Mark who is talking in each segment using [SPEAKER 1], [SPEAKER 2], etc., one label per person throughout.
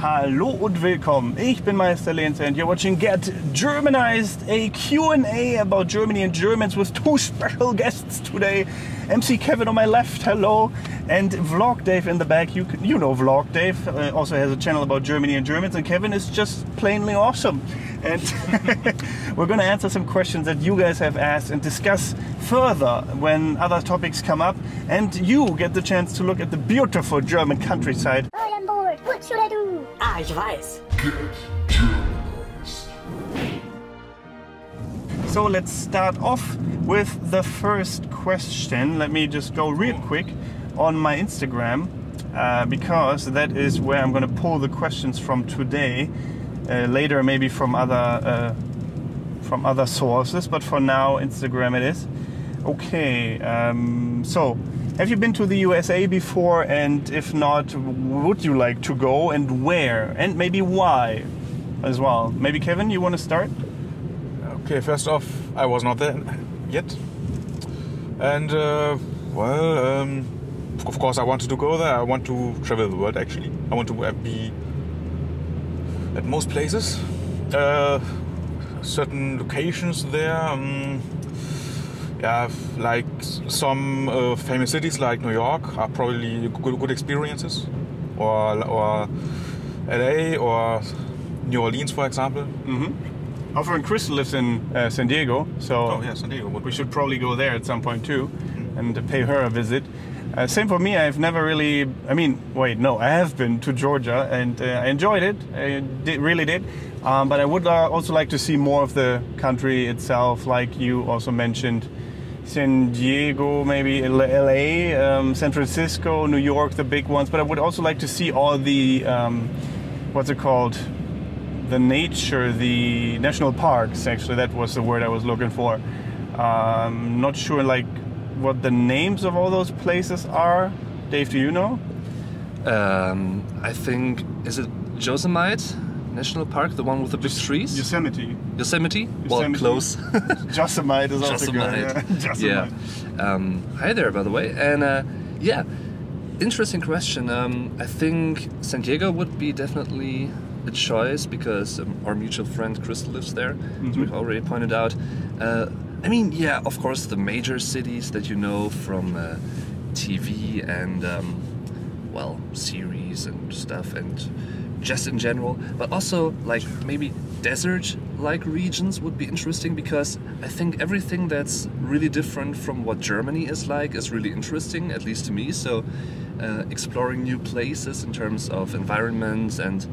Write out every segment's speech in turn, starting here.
[SPEAKER 1] Hallo und willkommen. Ich bin Meister Lenz and you're watching Get Germanized, a Q&A about Germany and Germans with two special guests today. MC Kevin on my left, hello, and Vlog Dave in the back. You know Vlog Dave also has a channel about Germany and Germans, and Kevin is just plainly awesome. And we're going to answer some questions that you guys have asked and discuss further when other topics come up, and you get the chance to look at the beautiful German countryside.
[SPEAKER 2] I'm bored. What should I do? Ah, ich weiß.
[SPEAKER 1] So let's start off with the first question. Let me just go real quick on my Instagram because that is where I'm going to pull the questions from today. Later maybe from other sources, but for now Instagram it is. Okay, so have you been to the USA before, and if not, would you like to go, and where, and maybe why as well? Maybe Kevin, you want to start?
[SPEAKER 3] Okay, first off, I was not there yet, and of course I wanted to go there. I want to travel the world actually. I want to be at most places, certain locations there. Yeah, like some famous cities like New York are probably good experiences, or LA or New Orleans, for example.
[SPEAKER 1] Our friend Crystal lives in San Diego, so
[SPEAKER 3] San Diego.
[SPEAKER 1] we should probably go there at some point too, and pay her a visit. Same for me. I've never really. I mean, wait, no, I have been to Georgia and I enjoyed it. I really did. But I would also like to see more of the country itself, like you also mentioned. San Diego, maybe LA, San Francisco, New York, the big ones. But I would also like to see all the, what's it called? The nature, the national parks, actually. That was the word I was looking for. Not sure, like, what the names of all those places are. Dave, do you know?
[SPEAKER 4] I think, is it Yosemite National Park, the one with the big trees?
[SPEAKER 1] Yosemite.
[SPEAKER 4] Yosemite? Well, close.
[SPEAKER 1] Yosemite is also good.
[SPEAKER 4] Yeah. Hi there, by the way. And yeah, interesting question. I think San Diego would be definitely a choice because our mutual friend Crystal lives there, as we've already pointed out. I mean, yeah, of course, the major cities that you know from TV and, well, series and stuff, and just in general, but also like maybe desert-like regions would be interesting, because I think everything that's really different from what Germany is like is really interesting, at least to me. So exploring new places in terms of environments and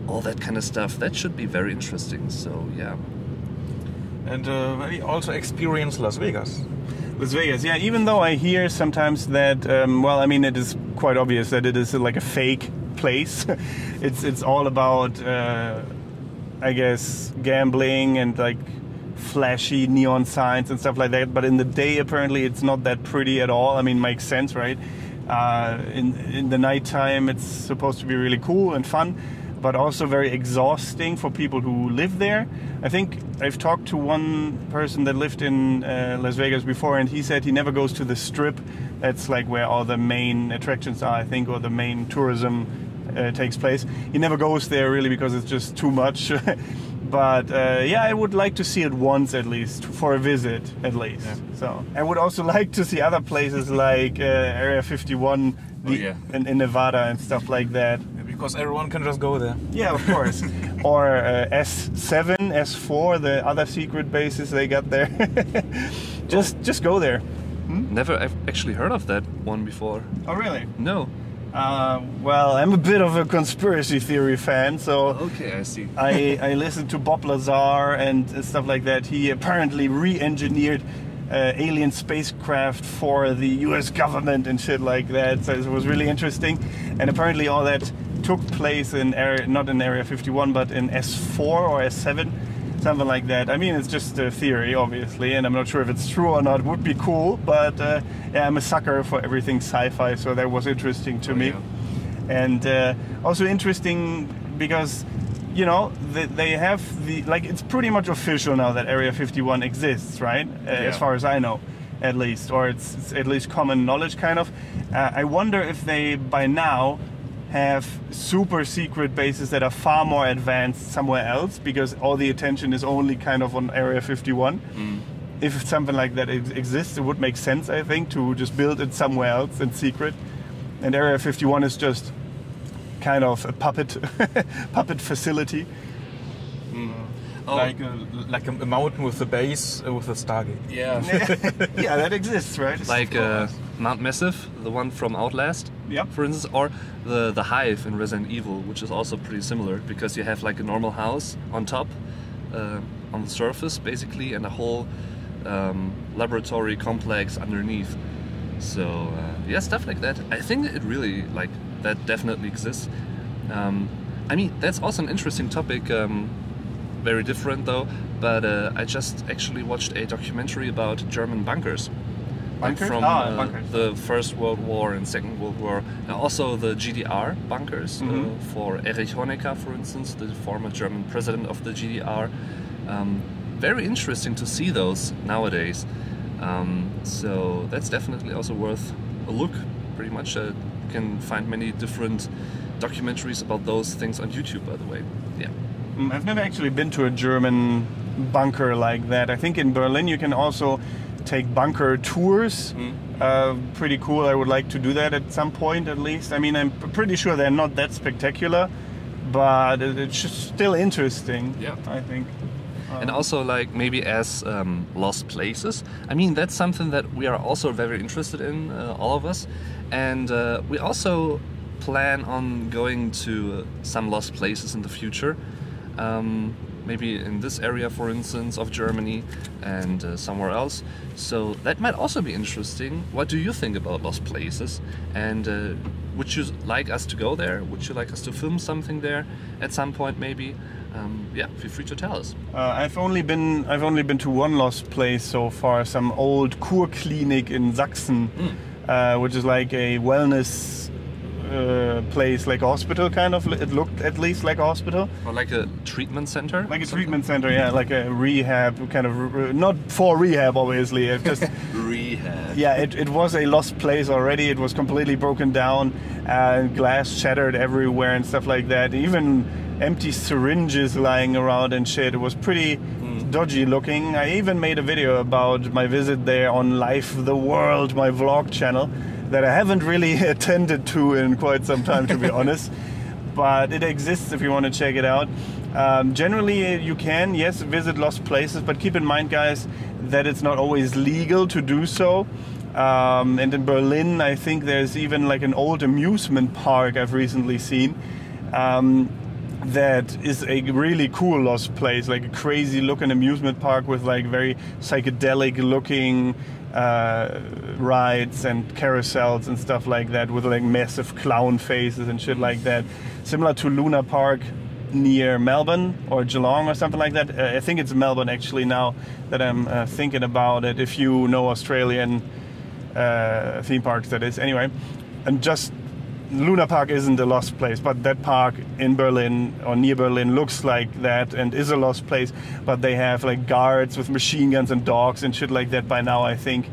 [SPEAKER 4] all that kind of stuff, that should be very interesting. So yeah.
[SPEAKER 3] And maybe also experience Las Vegas.
[SPEAKER 1] Las Vegas, yeah. Even though I hear sometimes that, well, I mean, it is quite obvious that it is like a fake place. It's all about, I guess, gambling and like flashy neon signs and stuff like that. But in the day, apparently, it's not that pretty at all. I mean, makes sense, right? In the nighttime, it's supposed to be really cool and fun, but also very exhausting for people who live there. I think I've talked to one person that lived in Las Vegas before, and he said he never goes to the Strip. That's like where all the main attractions are, I think, or the main tourism takes place. He never goes there really because it's just too much. But yeah, I would like to see it once at least, for a visit at least. Yeah. So I would also like to see other places like Area 51 in Nevada and stuff like that.
[SPEAKER 3] Because everyone can just go there.
[SPEAKER 1] Yeah, of course. Or S7, S4, the other secret bases they got there. just go there.
[SPEAKER 4] Never I've actually heard of that one before.
[SPEAKER 1] Oh, really?
[SPEAKER 4] No.
[SPEAKER 1] Well, I'm a bit of a conspiracy theory fan, so
[SPEAKER 4] okay, I see.
[SPEAKER 1] I listened to Bob Lazar and stuff like that. He apparently re-engineered alien spacecraft for the US government and shit like that, so it was really interesting. And apparently all that took place in not in Area 51, but in S4 or S7, something like that. I mean, it's just a theory, obviously, and I'm not sure if it's true or not. It would be cool, but yeah, I'm a sucker for everything sci-fi, so that was interesting to me. Yeah. And also interesting because, you know, they have the, like, it's pretty much official now that Area 51 exists, right? As far as I know, at least, or it's at least common knowledge, kind of. I wonder if they, by now, have super secret bases that are far more advanced somewhere else, because all the attention is only kind of on Area 51. If something like that exists, it would make sense, I think, to just build it somewhere else in secret. And Area 51 is just kind of a puppet facility.
[SPEAKER 4] Oh.
[SPEAKER 3] Like a mountain with a base with a Stargate.
[SPEAKER 4] Yeah.
[SPEAKER 1] Yeah, that exists, right?
[SPEAKER 4] Like Mount Massive, the one from Outlast,
[SPEAKER 1] Yep.
[SPEAKER 4] for instance, or the Hive in Resident Evil, which is also pretty similar, because you have like a normal house on top, on the surface basically, and a whole laboratory complex underneath. So yeah, stuff like that. I think it really, like, that definitely exists. I mean, that's also an interesting topic. Very different though, but I just actually watched a documentary about German bunkers. Like
[SPEAKER 1] Bunkers?
[SPEAKER 4] from
[SPEAKER 1] Bunkers.
[SPEAKER 4] the First World War and Second World War, and also the GDR bunkers for Erich Honecker, for instance, the former German president of the GDR. Very interesting to see those nowadays. So that's definitely also worth a look. Pretty much, you can find many different documentaries about those things on YouTube, by the way. Yeah.
[SPEAKER 1] I've never actually been to a German bunker like that. I think in Berlin you can also take bunker tours. Pretty cool. I would like to do that at some point, at least. I mean, I'm pretty sure they're not that spectacular, but it's just still interesting.
[SPEAKER 4] Yeah.
[SPEAKER 1] I think.
[SPEAKER 4] And also, like, maybe as lost places. I mean, that's something that we are also very interested in, all of us. And we also plan on going to some lost places in the future. Maybe in this area, for instance, of Germany, and somewhere else. So that might also be interesting. What do you think about lost places? And would you like us to go there? Would you like us to film something there at some point, maybe? Yeah, feel free to tell us.
[SPEAKER 1] I've only been to one lost place so far. Some old Kurklinik in Sachsen, which is like a wellness place, like a hospital kind of. It looked at least like a hospital.
[SPEAKER 4] Or like a treatment center?
[SPEAKER 1] Like a treatment center, yeah, like a rehab kind of, not for rehab obviously, it just
[SPEAKER 4] Rehab.
[SPEAKER 1] yeah, it was a lost place already. It was completely broken down and glass shattered everywhere and stuff like that. Even empty syringes lying around and shit. It was pretty dodgy looking. I even made a video about my visit there on Life the World, my vlog channel, that I haven't really attended to in quite some time, to be honest. But it exists if you want to check it out. Generally, you can, yes, visit lost places, but keep in mind, guys, that it's not always legal to do so. And in Berlin, I think there's even like an old amusement park I've recently seen. That is a really cool lost place, like a crazy looking amusement park with like very psychedelic looking rides and carousels and stuff like that, with like massive clown faces and shit like that. Similar to Luna Park near Melbourne or Geelong or something like that. I think it's Melbourne actually, now that I'm thinking about it, if you know Australian theme parks, that is. Anyway, and just Luna Park isn't a lost place, but that park in Berlin or near Berlin looks like that and is a lost place. But they have like guards with machine guns and dogs and shit like that by now, I think.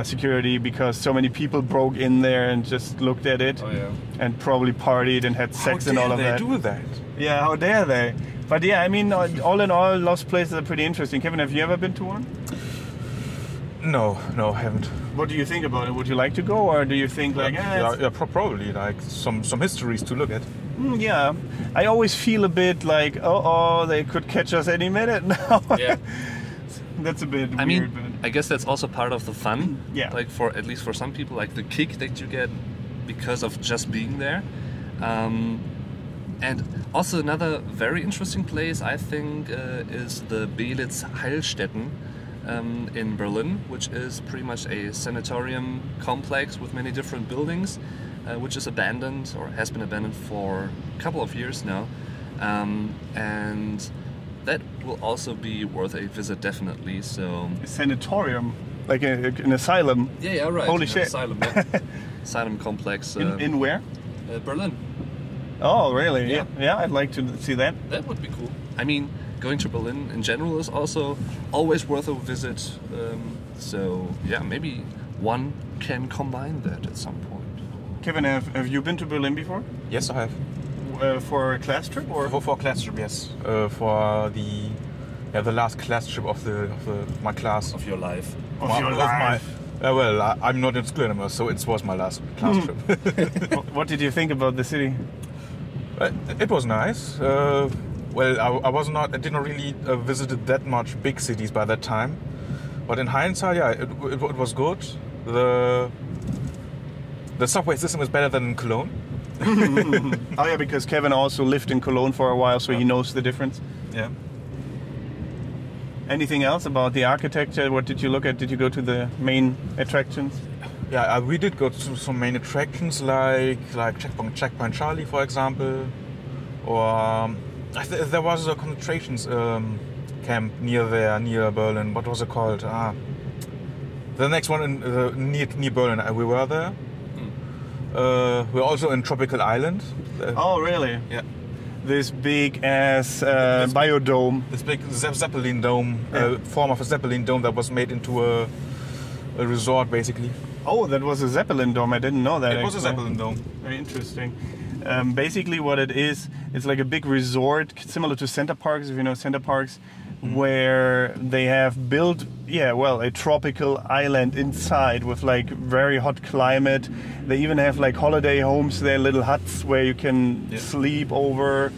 [SPEAKER 1] Security, because so many people broke in there and just looked at it.
[SPEAKER 4] Oh, yeah.
[SPEAKER 1] And probably partied and had sex and all of that.
[SPEAKER 3] How dare they do that?
[SPEAKER 1] Yeah, how dare they? But yeah, I mean, all in all, lost places are pretty interesting. Kevin, have you ever been to one?
[SPEAKER 3] No, I haven't.
[SPEAKER 1] What do you think about it? Would you like to go, or do you think like,
[SPEAKER 3] probably like some histories to look at.
[SPEAKER 1] Yeah, I always feel a bit like, oh, they could catch us any minute now.
[SPEAKER 4] Yeah.
[SPEAKER 1] That's a bit
[SPEAKER 4] I
[SPEAKER 1] weird.
[SPEAKER 4] mean, I guess that's also part of the fun.
[SPEAKER 1] Yeah.
[SPEAKER 4] Like, for at least for some people, like the kick that you get because of just being there. And also another very interesting place, I think, is the Belitz Heilstätten in Berlin, which is pretty much a sanatorium complex with many different buildings, which is abandoned or has been abandoned for a couple of years now. And that will also be worth a visit, definitely. So
[SPEAKER 1] A sanatorium, like an asylum.
[SPEAKER 4] yeah, right.
[SPEAKER 1] Holy
[SPEAKER 4] an
[SPEAKER 1] shit.
[SPEAKER 4] Asylum, yeah. Asylum complex.
[SPEAKER 1] In where?
[SPEAKER 4] Berlin.
[SPEAKER 1] Oh, really?
[SPEAKER 4] Yeah.
[SPEAKER 1] Yeah, I'd like to see that.
[SPEAKER 4] That would be cool. I mean, going to Berlin in general is also always worth a visit. So yeah, maybe one can combine that at some point.
[SPEAKER 1] Kevin, have you been to Berlin before?
[SPEAKER 3] Yes, I have.
[SPEAKER 1] For a class trip, or
[SPEAKER 3] For a class trip, yes. For the last class trip of my class.
[SPEAKER 4] Of your life.
[SPEAKER 3] I'm not in school anymore, so it was my last class trip.
[SPEAKER 1] What did you think about the city?
[SPEAKER 3] It was nice. I did not really visited that much big cities by that time, but in hindsight, yeah, it was good. The subway system is better than in Cologne.
[SPEAKER 1] Oh yeah, because Kevin also lived in Cologne for a while, so he knows the difference.
[SPEAKER 3] Yeah.
[SPEAKER 1] Anything else about the architecture? What did you look at? Did you go to the main attractions?
[SPEAKER 3] Yeah, we did go to some main attractions like Checkpoint Charlie, for example, or there was a concentration camp near Berlin. What was it called? The next one near Berlin. We were there. We're also in Tropical Island.
[SPEAKER 1] Oh, really?
[SPEAKER 3] Yeah.
[SPEAKER 1] This big ass biodome.
[SPEAKER 3] This big Zeppelin dome, form of a Zeppelin dome that was made into a resort, basically.
[SPEAKER 1] Oh, that was a Zeppelin dome. I didn't know that.
[SPEAKER 3] It was a Zeppelin dome.
[SPEAKER 1] Very interesting. Basically, what it is, it's like a big resort, similar to Center Parcs, if you know Center Parcs, where they have built, a tropical island inside with like very hot climate. They even have like holiday homes there, little huts where you can sleep over,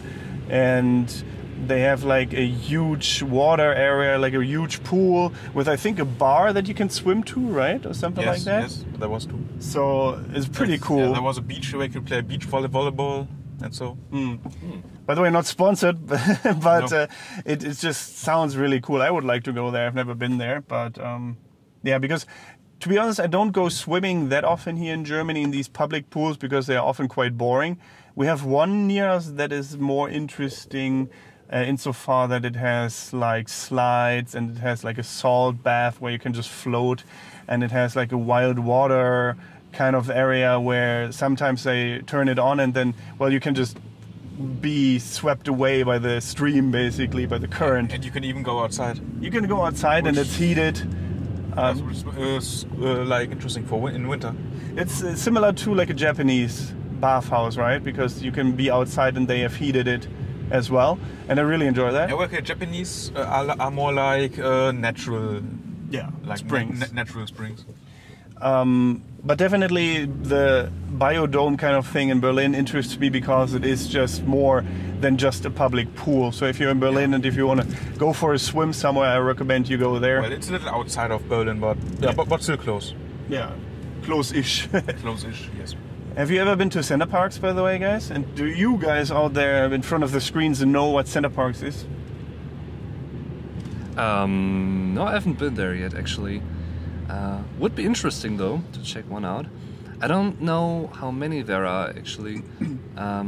[SPEAKER 1] and they have like a huge water area, like a huge pool with, I think, a bar that you can swim to, right? Or something like that?
[SPEAKER 3] Yes, there was too.
[SPEAKER 1] So it's pretty cool.
[SPEAKER 3] Yeah, there was a beach where you could play beach volleyball and so.
[SPEAKER 1] By the way, not sponsored, but
[SPEAKER 3] No.
[SPEAKER 1] It just sounds really cool. I would like to go there. I've never been there, but because to be honest, I don't go swimming that often here in Germany in these public pools because they are often quite boring. We have one near us that is more interesting insofar that it has like slides and it has like a salt bath where you can just float, and it has like a wild water kind of area where sometimes they turn it on and then, you can just be swept away by the stream, basically, by the current.
[SPEAKER 3] And you can even go outside.
[SPEAKER 1] You can go outside and it's heated.
[SPEAKER 3] Like interesting for in winter.
[SPEAKER 1] It's similar to like a Japanese bathhouse, right? Because you can be outside and they have heated it as well. And I really enjoy that.
[SPEAKER 3] Yeah, okay, Japanese are more like natural.
[SPEAKER 1] Yeah,
[SPEAKER 3] like
[SPEAKER 1] springs.
[SPEAKER 3] Natural springs.
[SPEAKER 1] But definitely the biodome kind of thing in Berlin interests me because it is just more than just a public pool. So if you're in Berlin and if you want to go for a swim somewhere, I recommend you go there.
[SPEAKER 3] Well, it's a little outside of Berlin, but still close.
[SPEAKER 1] Yeah, close-ish.
[SPEAKER 3] Close-ish, yes.
[SPEAKER 1] Have you ever been to Senna Parcs, by the way, guys? And do you guys out there in front of the screens know what Senna Parcs is?
[SPEAKER 4] No, I haven't been there yet, actually. Would be interesting though to check one out. I don't know how many there are actually. I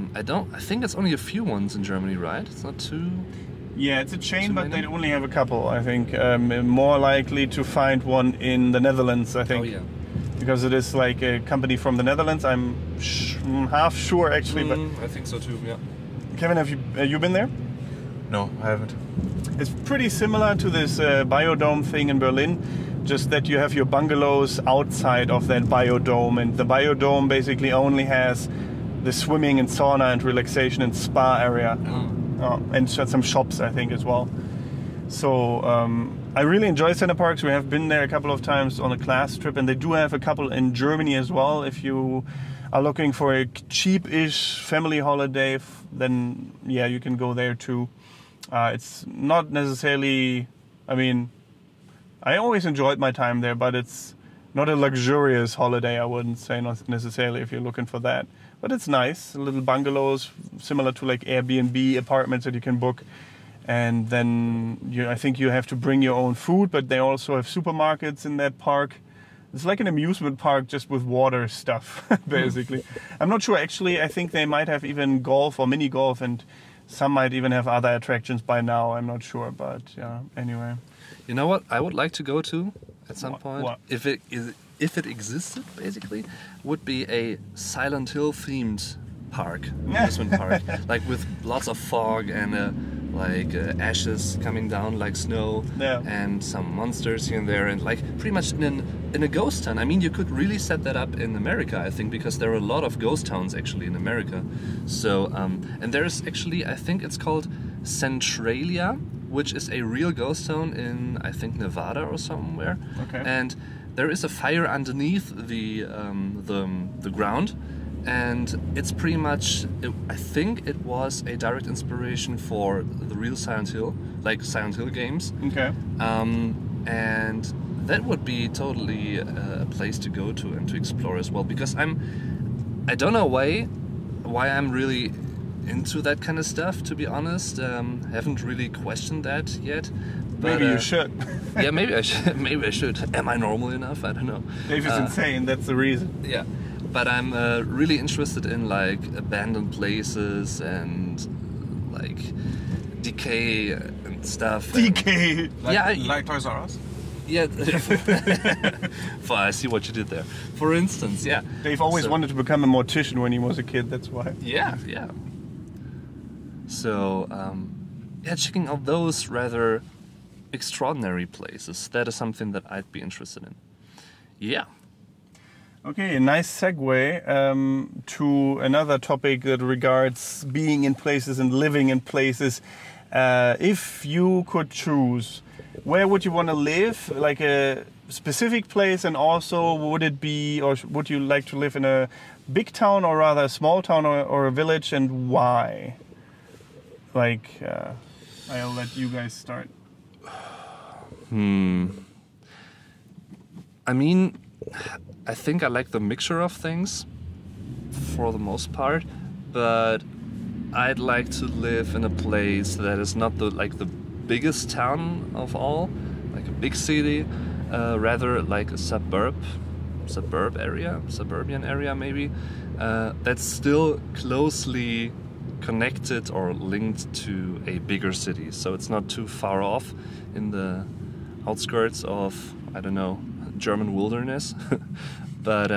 [SPEAKER 4] think it's only a few ones in Germany, right? It's not too.
[SPEAKER 1] Yeah, it's a chain, but
[SPEAKER 4] many?
[SPEAKER 1] they only have a couple. I think more likely to find one in the Netherlands. I think.
[SPEAKER 4] Oh yeah.
[SPEAKER 1] Because it is like a company from the Netherlands. I'm half sure actually, but
[SPEAKER 4] I think so too. Yeah.
[SPEAKER 1] Kevin, have you been there?
[SPEAKER 3] No, I haven't.
[SPEAKER 1] It's pretty similar to this biodome thing in Berlin, just that you have your bungalows outside of that biodome, and the biodome basically only has the swimming and sauna and relaxation and spa area, and some shops, I think, as well. So I really enjoy Senna Parcs. We have been there a couple of times on a class trip, and they do have a couple in Germany as well. If you are looking for a cheap-ish family holiday, then yeah, you can go there too. It's not necessarily, I always enjoyed my time there, but it's not a luxurious holiday, I wouldn't say, not necessarily if you're looking for that. But it's nice, little bungalows, similar to like Airbnb apartments that you can book. And then I think you have to bring your own food, but they also have supermarkets in that park. It's like an amusement park just with water stuff, basically. I'm not sure, actually. I think they might have even golf or mini golf, and some might even have other attractions by now. I'm not sure, but yeah, anyway.
[SPEAKER 4] You know what I would like to go to at some point?
[SPEAKER 1] What?
[SPEAKER 4] If it existed, basically, would be a Silent Hill themed park, amusement park, like with lots of fog and a like ashes coming down like snow,
[SPEAKER 1] Yeah.
[SPEAKER 4] and some monsters here and there, and like pretty much in a ghost town. I mean, you could really set that up in America, I think, because there are a lot of ghost towns actually in America. So and there's actually, I think it's called Centralia, which is a real ghost town in, I think, Nevada or somewhere.
[SPEAKER 1] Okay.
[SPEAKER 4] And there is a fire underneath the ground, and it's pretty much, I think it was a direct inspiration for the real Silent Hill, like Silent Hill games.
[SPEAKER 1] Okay.
[SPEAKER 4] And that would be totally a place to go to and to explore as well, because I don't know why I'm really into that kind of stuff, to be honest. Haven't really questioned that yet. But,
[SPEAKER 1] Maybe you should.
[SPEAKER 4] Yeah, maybe I should. Maybe I should. Am I normal enough? I don't know.
[SPEAKER 1] Dave is insane. That's the reason.
[SPEAKER 4] Yeah, but I'm really interested in like abandoned places and like decay and stuff.
[SPEAKER 1] DK.
[SPEAKER 3] Like Toys R Us?
[SPEAKER 4] Yeah. I see what you did there. For instance, yeah.
[SPEAKER 1] Dave always
[SPEAKER 4] So-
[SPEAKER 1] wanted to become a mortician when he was a kid. That's why.
[SPEAKER 4] Yeah, yeah. So, yeah, checking out those rather extraordinary places, that is something that I'd be interested in. Yeah.
[SPEAKER 1] Okay, a nice segue to another topic that regards being in places and living in places. If you could choose, where would you want to live? Like a specific place, and also would it be, or would you like to live in a big town or rather a small town or a village, and why? Like, I'll let you guys start.
[SPEAKER 4] I mean, I think I like the mixture of things for the most part, but I'd like to live in a place that is not the biggest town of all, like a big city, rather like a suburban area maybe, that's still closely connected or linked to a bigger city, so it's not too far off in the outskirts of, I don't know, German wilderness. But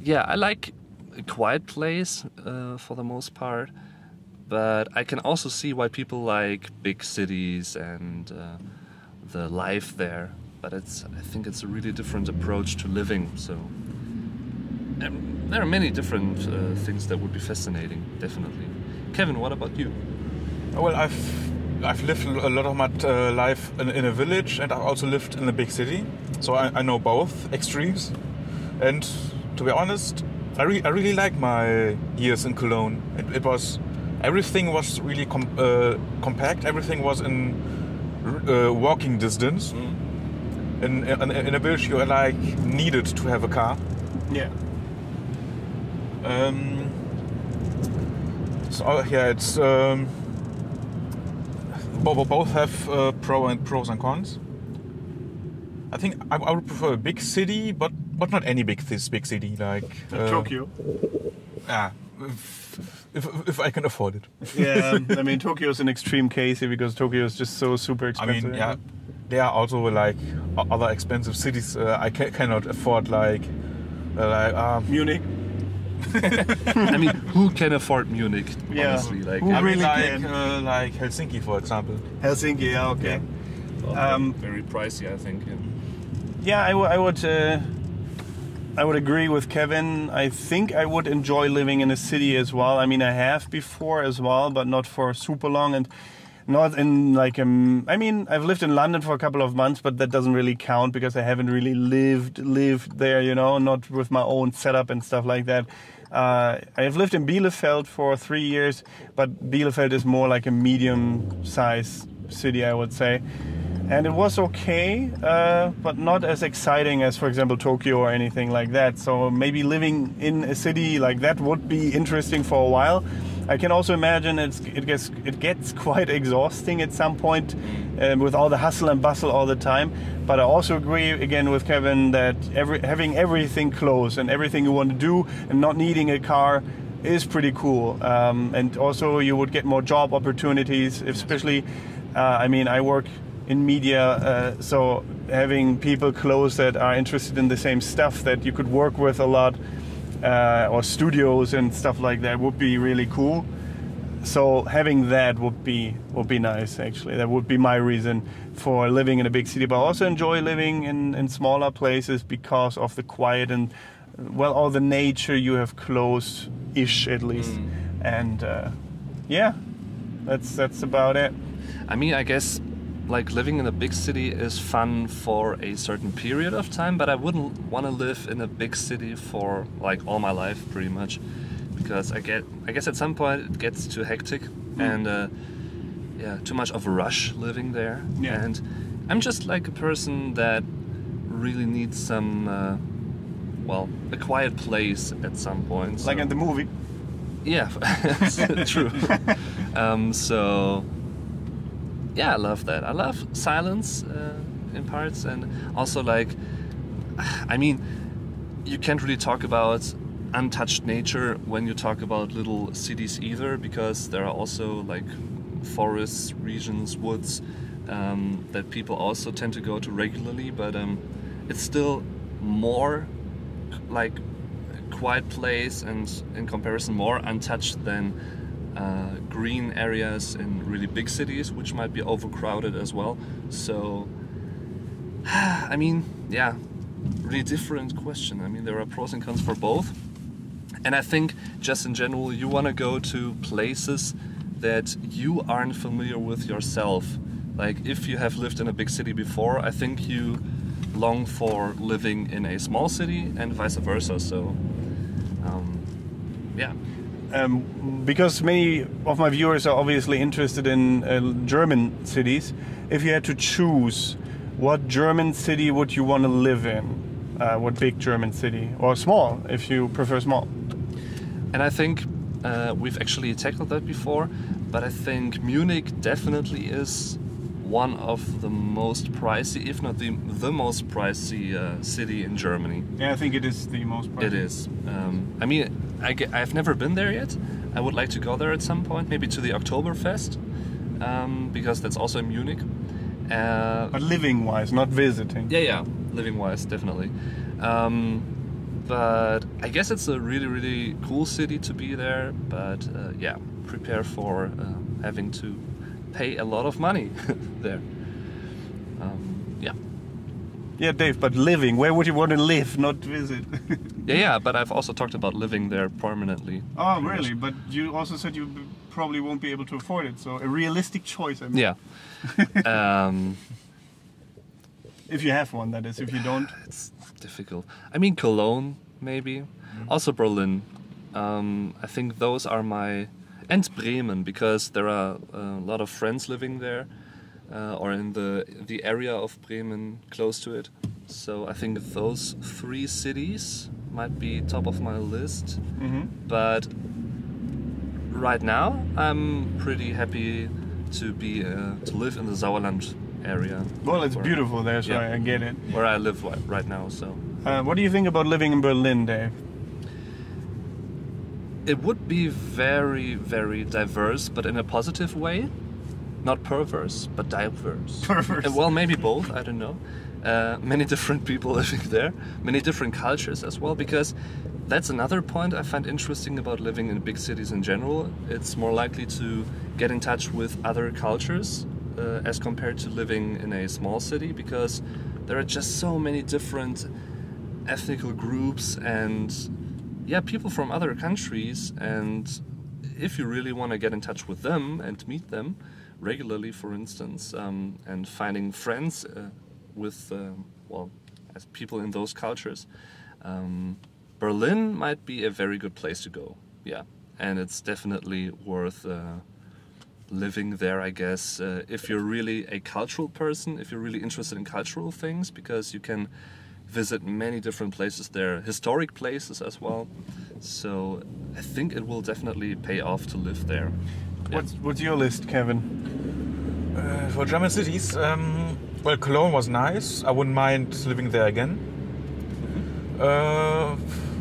[SPEAKER 4] yeah, I like a quiet place for the most part, but I can also see why people like big cities and the life there. But I think it's a really different approach to living. So there are many different things that would be fascinating, definitely. Kevin, what about you?
[SPEAKER 3] Well, I've lived a lot of my life in a village, and I've also lived in a big city. So I know both extremes. And to be honest, I really like my years in Cologne. Everything was really compact. Everything was in walking distance. In a village, you are like needed to have a car.
[SPEAKER 1] Yeah.
[SPEAKER 3] So yeah, it's both have pros and cons. I think I would prefer a big city, but not any big city like
[SPEAKER 1] Tokyo.
[SPEAKER 3] Yeah, if I can afford it.
[SPEAKER 1] Yeah, I mean Tokyo is an extreme case here because Tokyo is just so super
[SPEAKER 3] I
[SPEAKER 1] expensive.
[SPEAKER 3] mean, yeah, there are also like other expensive cities I cannot afford, like
[SPEAKER 1] Munich.
[SPEAKER 4] I mean, who can afford Munich?
[SPEAKER 1] Yeah.
[SPEAKER 4] Honestly, like
[SPEAKER 1] Who
[SPEAKER 3] I mean,
[SPEAKER 1] really
[SPEAKER 3] like
[SPEAKER 1] can?
[SPEAKER 3] like Helsinki, for example.
[SPEAKER 1] Helsinki, yeah, okay.
[SPEAKER 4] very pricey, I think.
[SPEAKER 1] Yeah, I would agree with Kevin. I think I would enjoy living in a city as well. I mean, I have before as well, but not for super long, and not in like I mean, I've lived in London for a couple of months, but that doesn't really count because I haven't really lived there, you know, not with my own setup and stuff like that. I've lived in Bielefeld for 3 years, but Bielefeld is more like a medium-sized city, I would say. And it was okay, but not as exciting as, for example, Tokyo or anything like that. So maybe living in a city like that would be interesting for a while. I can also imagine it gets quite exhausting at some point with all the hustle and bustle all the time. But I also agree again with Kevin that having everything close and everything you want to do and not needing a car is pretty cool. And also you would get more job opportunities, especially, I mean, I work in media, so having people close that are interested in the same stuff that you could work with a lot, or studios and stuff like that would be really cool. So having that would be nice. Actually, that would be my reason for living in a big city. But I also enjoy living in smaller places because of the quiet and all the nature you have close-ish at least. And yeah, that's about it.
[SPEAKER 4] I mean, I guess like living in a big city is fun for a certain period of time, but I wouldn't want to live in a big city for like all my life, pretty much. Because I guess at some point it gets too hectic and too much of a rush living there.
[SPEAKER 1] Yeah.
[SPEAKER 4] And I'm just like a person that really needs some, a quiet place at some point.
[SPEAKER 1] Like in the movie.
[SPEAKER 4] Yeah, true. So yeah, I love that. I love silence in Parcs, and also like, I mean, you can't really talk about untouched nature when you talk about little cities either, because there are also like forests, regions, woods that people also tend to go to regularly, but it's still more like a quiet place and in comparison more untouched than green areas in really big cities, which might be overcrowded as well. So I mean, yeah, really different question. I mean, there are pros and cons for both. And I think just in general, you want to go to places that you aren't familiar with yourself. Like if you have lived in a big city before, I think you long for living in a small city and vice versa. So yeah.
[SPEAKER 1] Because many of my viewers are obviously interested in German cities. If you had to choose, what German city would you want to live in? What big German city? Or small, if you prefer small?
[SPEAKER 4] And I think we've actually tackled that before, but I think Munich definitely is one of the most pricey, if not the most pricey city in Germany.
[SPEAKER 1] Yeah, I think it is the most pricey.
[SPEAKER 4] It is. I mean, I've never been there yet. I would like to go there at some point, maybe to the Oktoberfest, because that's also in Munich.
[SPEAKER 1] But living-wise, not visiting.
[SPEAKER 4] Yeah, living-wise, definitely. But I guess it's a really, really cool city to be there. But yeah, prepare for having to pay a lot of money there. Yeah.
[SPEAKER 1] Yeah, Dave, but living, where would you want to live, not visit?
[SPEAKER 4] Yeah, but I've also talked about living there permanently.
[SPEAKER 1] Oh, really? But you also said you probably won't be able to afford it, so a realistic choice, I mean.
[SPEAKER 4] Yeah.
[SPEAKER 1] If you have one, that is. If you don't...
[SPEAKER 4] It's difficult. I mean, Cologne, maybe. Also Berlin. I think those are my... And Bremen, because there are a lot of friends living there. Or in the area of Bremen, close to it. So I think those three cities might be top of my list. But right now, I'm pretty happy to live in the Sauerland area.
[SPEAKER 1] Well, it's beautiful there, so I get it.
[SPEAKER 4] Where I live right now, so.
[SPEAKER 1] What do you think about living in Berlin, Dave?
[SPEAKER 4] It would be very, very diverse, but in a positive way. Not perverse, but diverse.
[SPEAKER 1] Perverse.
[SPEAKER 4] Well, maybe both, I don't know. Many different people living there, many different cultures as well, because that's another point I find interesting about living in big cities in general. It's more likely to get in touch with other cultures as compared to living in a small city, because there are just so many different ethnic groups and people from other countries, and if you really want to get in touch with them and meet them regularly, for instance, and finding friends with as people in those cultures, Berlin might be a very good place to go. Yeah, and it's definitely worth living there, I guess, if you're really a cultural person, if you're really interested in cultural things, because you can visit many different places there, historic places as well. So I think it will definitely pay off to live there. Yeah.
[SPEAKER 1] What's your list, Kevin?
[SPEAKER 3] For German cities, well, Cologne was nice. I wouldn't mind living there again.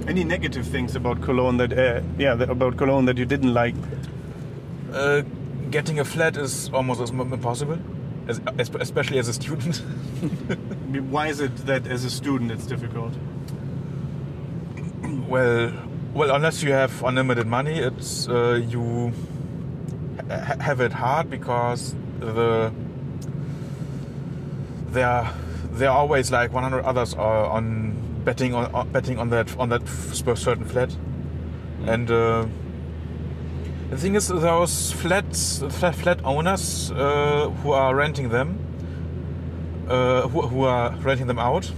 [SPEAKER 1] Any negative things about Cologne that you didn't like?
[SPEAKER 3] Getting a flat is almost impossible, especially as a student.
[SPEAKER 1] Why is it that as a student it's difficult?
[SPEAKER 3] Well, unless you have unlimited money, it's have it hard because there are always like 100 others on betting on that certain flat, and the thing is, those flat owners who are renting them, who are renting them out,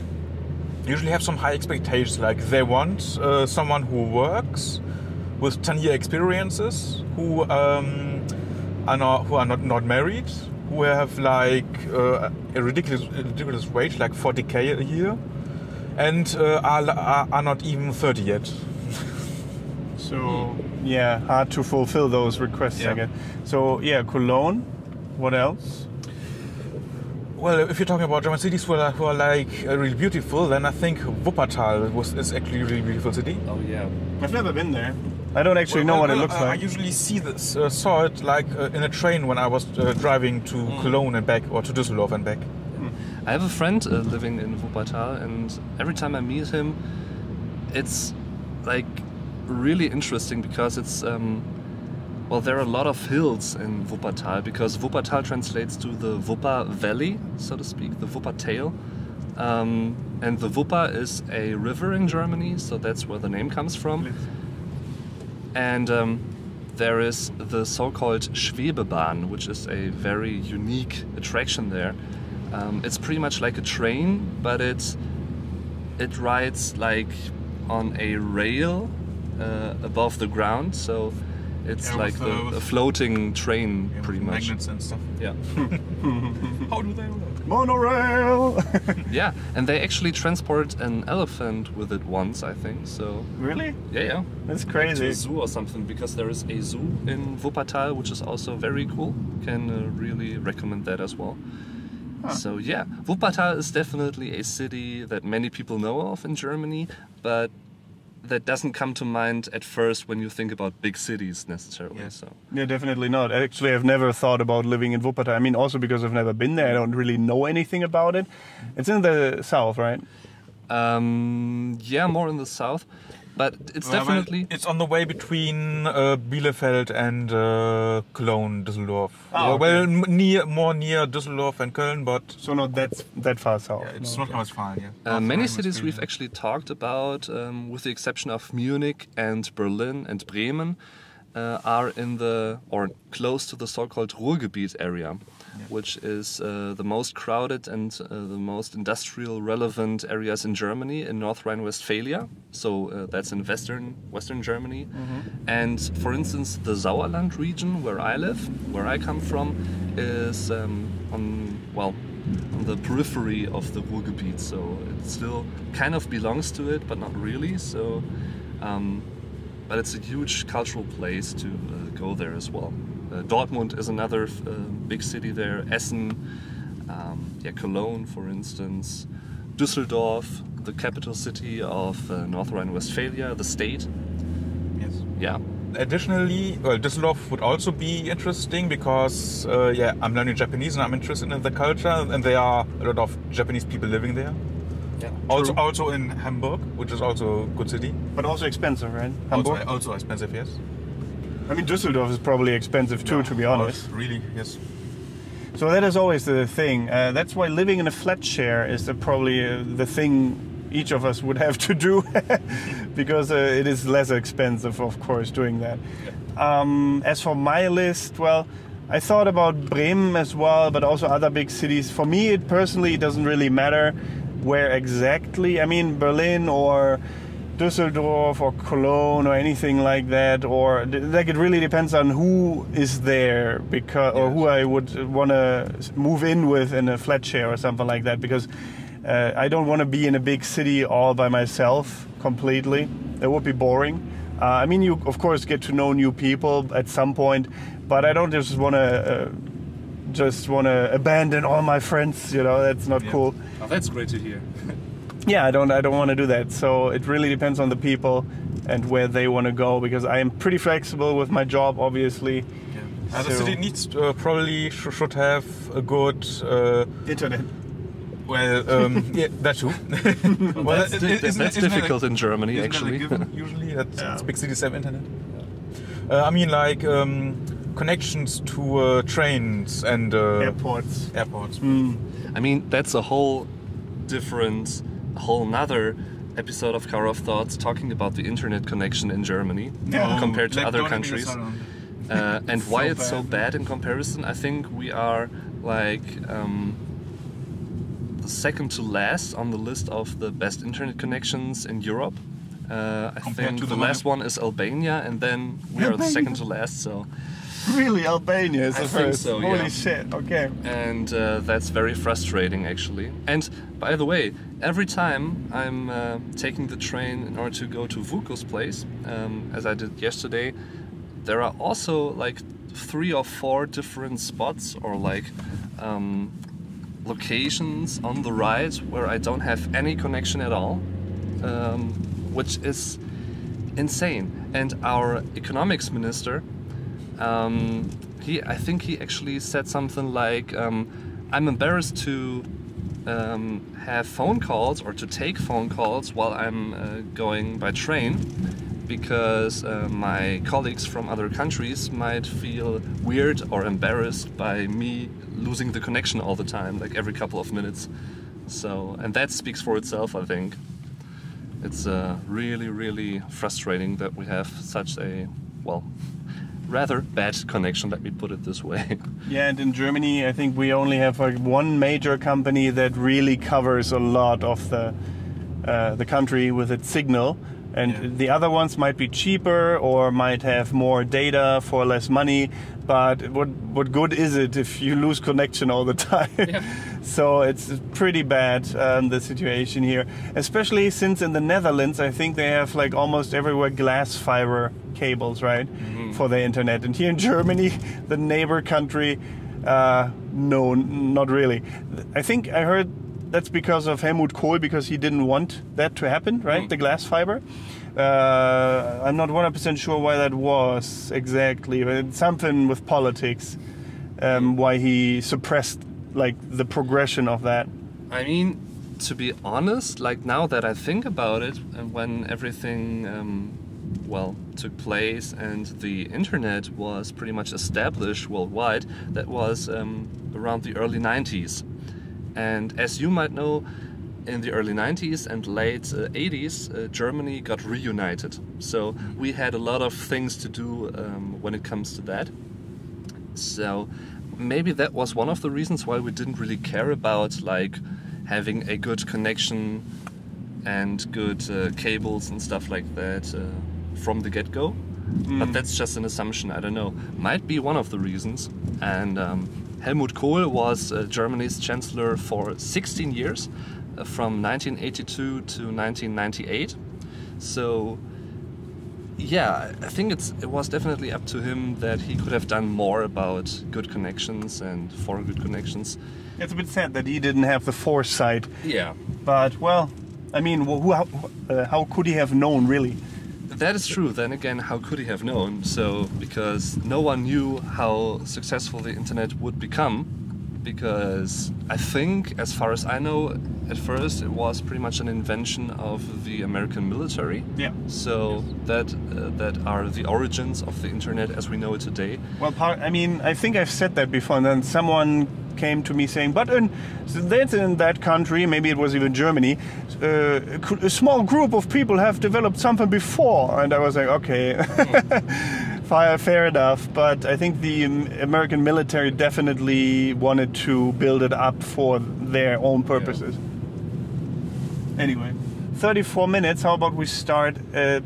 [SPEAKER 3] usually have some high expectations. Like they want someone who works with 10-year experiences, who are not married, who have like a ridiculous wage, like 40K a year, and are not even 30 yet.
[SPEAKER 1] So yeah, hard to fulfill those requests, I guess. So yeah, Cologne. What else?
[SPEAKER 3] Well, if you're talking about German cities who are like really beautiful, then I think Wuppertal is actually a really beautiful city.
[SPEAKER 4] Oh yeah,
[SPEAKER 1] I've never been there. I don't actually know what it looks like.
[SPEAKER 3] I usually saw it like in a train when I was driving to Cologne and back, or to Düsseldorf and back.
[SPEAKER 4] I have a friend living in Wuppertal, and every time I meet him, it's like really interesting because it's well, there are a lot of hills in Wuppertal, because Wuppertal translates to the Wupper Valley, so to speak, the Wupper Tail. And the Wupper is a river in Germany, so that's where the name comes from. And there is the so-called Schwebebahn, which is a very unique attraction there. It's pretty much like a train, but it rides like on a rail above the ground, so it's like a floating train, pretty much.
[SPEAKER 3] Magnets and stuff.
[SPEAKER 4] Yeah.
[SPEAKER 3] How do they work?
[SPEAKER 1] Monorail!
[SPEAKER 4] Yeah, and they actually transport an elephant with it once, I think. So.
[SPEAKER 1] Really?
[SPEAKER 4] Yeah.
[SPEAKER 1] That's
[SPEAKER 4] Like
[SPEAKER 1] crazy.
[SPEAKER 4] to a zoo or something, because there is a zoo in Wuppertal, which is also very cool. Can really recommend that as well. Huh. So yeah, Wuppertal is definitely a city that many people know of in Germany, but that doesn't come to mind at first when you think about big cities necessarily.
[SPEAKER 3] Yeah.
[SPEAKER 4] So.
[SPEAKER 1] Yeah, definitely not. Actually, I've never thought about living in Wuppertal. I mean, also because I've never been there, I don't really know anything about it. It's in the south, right?
[SPEAKER 4] Yeah, more in the south, but it's definitely...
[SPEAKER 3] It's on the way between Bielefeld and Cologne, Düsseldorf.
[SPEAKER 1] Oh, okay.
[SPEAKER 3] Well, more near Düsseldorf and Köln, but...
[SPEAKER 1] So not that far south.
[SPEAKER 3] Yeah, it's not much far, yeah.
[SPEAKER 4] many cities we've actually talked about, with the exception of Munich and Berlin and Bremen, are in the, or close to the so-called Ruhrgebiet area, which is the most crowded and the most industrial relevant areas in Germany, in North Rhine-Westphalia. So that's in Western Germany. And for instance, the Sauerland region, where I live, where I come from, is on the periphery of the Ruhrgebiet. So it still kind of belongs to it, but not really. So, but it's a huge cultural place to go there as well. Dortmund is another big city there. Essen, Cologne, for instance. Düsseldorf, the capital city of North Rhine-Westphalia, the state.
[SPEAKER 3] Yes.
[SPEAKER 4] Yeah.
[SPEAKER 3] Additionally, Düsseldorf would also be interesting because, I'm learning Japanese and I'm interested in the culture, and there are a lot of Japanese people living there.
[SPEAKER 4] Yeah.
[SPEAKER 3] Also in Hamburg, which is also a good city.
[SPEAKER 1] But also expensive, right? Hamburg?
[SPEAKER 3] Also expensive, yes.
[SPEAKER 1] I mean, Düsseldorf is probably expensive too, to be honest.
[SPEAKER 3] Really, yes.
[SPEAKER 1] So that is always the thing. That's why living in a flat share is probably the thing each of us would have to do, because it is less expensive, of course, doing that. As for my list, well, I thought about Bremen as well, but also other big cities. For me, it personally doesn't really matter where exactly. I mean, Berlin or Düsseldorf or Cologne or anything like that, or like it really depends on who is there, because or who I would want to move in with in a flat share or something like that, because I don't want to be in a big city all by myself completely. That would be boring. I mean, you of course get to know new people at some point, but I don't just want to abandon all my friends. You know, that's not cool.
[SPEAKER 4] Oh, that's great to hear.
[SPEAKER 1] Yeah, I don't want to do that. So it really depends on the people and where they want to go, because I am pretty flexible with my job, obviously.
[SPEAKER 3] Yeah. The city needs probably should have a good
[SPEAKER 1] internet.
[SPEAKER 3] Well, yeah, that too.
[SPEAKER 4] Well, that's difficult in Germany, actually.
[SPEAKER 3] Usually, big cities have internet. I mean, like connections to trains and
[SPEAKER 1] Airports.
[SPEAKER 4] I mean, that's a whole nother episode of Car of Thoughts talking about the internet connection in Germany compared to other countries. And why it's so bad in comparison. I think we are like the second to last on the list of the best internet connections in Europe. I think the last one is Albania, and then we are the second to last. So
[SPEAKER 1] really, Albania is the first.
[SPEAKER 4] So,
[SPEAKER 1] Holy shit! Okay.
[SPEAKER 4] And that's very frustrating, actually. And by the way, every time I'm taking the train in order to go to Vuko's place, as I did yesterday, there are also like 3 or 4 different spots or like locations on the ride where I don't have any connection at all, which is insane. And our economics minister, I think he actually said something like, I'm embarrassed to have phone calls or to take phone calls while I'm going by train, because my colleagues from other countries might feel weird or embarrassed by me losing the connection all the time, like every couple of minutes. So, and that speaks for itself, I think. It's really, really frustrating that we have such a, well, rather bad connection, let me put it this way.
[SPEAKER 1] Yeah, and in Germany, I think we only have like one major company that really covers a lot of the country with its signal. And the other ones might be cheaper or might have more data for less money, but what good is it if you lose connection all the time? Yeah. So it's pretty bad, the situation here, especially since in the Netherlands I think they have like almost everywhere glass fiber cables, right, for the internet. And here in Germany, the neighbor country, no, not really. I think I heard that's because of Helmut Kohl, because he didn't want that to happen, right? The glass fiber. I'm not 100% sure why that was exactly, but it's something with politics, why he suppressed like the progression of that.
[SPEAKER 4] I mean, to be honest, like now that I think about it, and when everything took place and the internet was pretty much established worldwide, that was around the early 90s. And as you might know, in the early 90s and late 80s, Germany got reunited. So we had a lot of things to do when it comes to that. So maybe that was one of the reasons why we didn't really care about like having a good connection and good cables and stuff like that from the get-go. But that's just an assumption, I don't know. Might be one of the reasons. And Helmut Kohl was Germany's chancellor for 16 years, from 1982 to 1998. So, yeah, I think it was definitely up to him that he could have done more about good connections and for good connections.
[SPEAKER 1] It's a bit sad that he didn't have the foresight.
[SPEAKER 4] Yeah.
[SPEAKER 1] But, well, I mean, how could he have known, really?
[SPEAKER 4] That is true. Then again, how could he have known? So, because no one knew how successful the internet would become, because I think, as far as I know, at first it was pretty much an invention of the American military. Yeah. So that are the origins of the internet as we know it today. Well,
[SPEAKER 1] I mean, I think I've said that before, and then someone came to me saying, but in that country, maybe it was even Germany, a small group of people have developed something before. And I was like, okay, fair enough. But I think the American military definitely wanted to build it up for their own purposes. Yeah. Anyway, 34 minutes. How about we start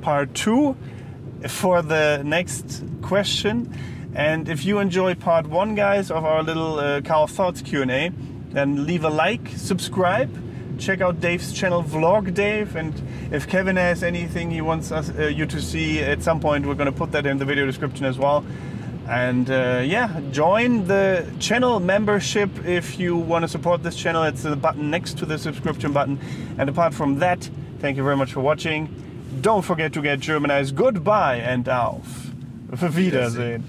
[SPEAKER 1] part 2 for the next question? And if you enjoyed part 1, guys, of our little Car of Thoughts Q&A, then leave a like, subscribe, check out Dave's channel, Vlog Dave, and if Kevin has anything he wants you to see at some point, we're going to put that in the video description as well. And yeah, join the channel membership if you want to support this channel. It's the button next to the subscription button. And apart from that, thank you very much for watching. Don't forget to get Germanized. Goodbye and auf Wiedersehen.